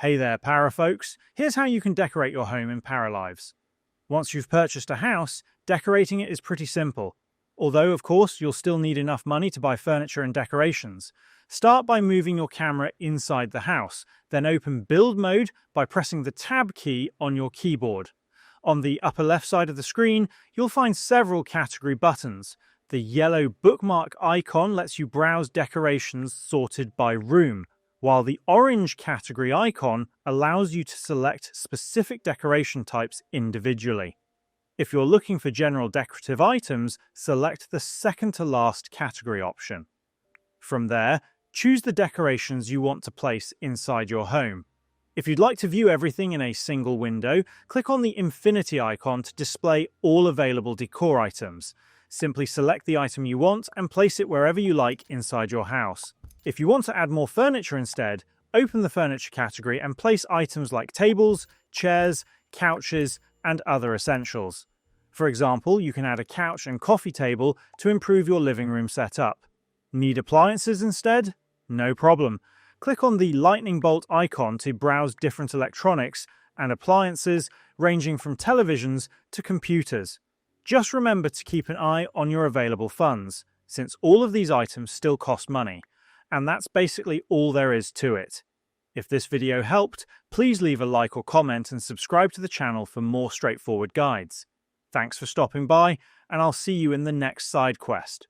Hey there, Para folks. Here's how you can decorate your home in Paralives. Once you've purchased a house, decorating it is pretty simple. Although, of course, you'll still need enough money to buy furniture and decorations. Start by moving your camera inside the house, then open Build Mode by pressing the Tab key on your keyboard. On the upper left side of the screen, you'll find several category buttons. The yellow bookmark icon lets you browse decorations sorted by room, while the orange category icon allows you to select specific decoration types individually. If you're looking for general decorative items, select the second to last category option. From there, choose the decorations you want to place inside your home. If you'd like to view everything in a single window, click on the infinity icon to display all available decor items. Simply select the item you want and place it wherever you like inside your house. If you want to add more furniture instead, open the furniture category and place items like tables, chairs, couches, and other essentials. For example, you can add a couch and coffee table to improve your living room setup. Need appliances instead? No problem. Click on the lightning bolt icon to browse different electronics and appliances ranging from televisions to computers. Just remember to keep an eye on your available funds, since all of these items still cost money. And that's basically all there is to it. If this video helped, please leave a like or comment and subscribe to the channel for more straightforward guides. Thanks for stopping by, and I'll see you in the next side quest.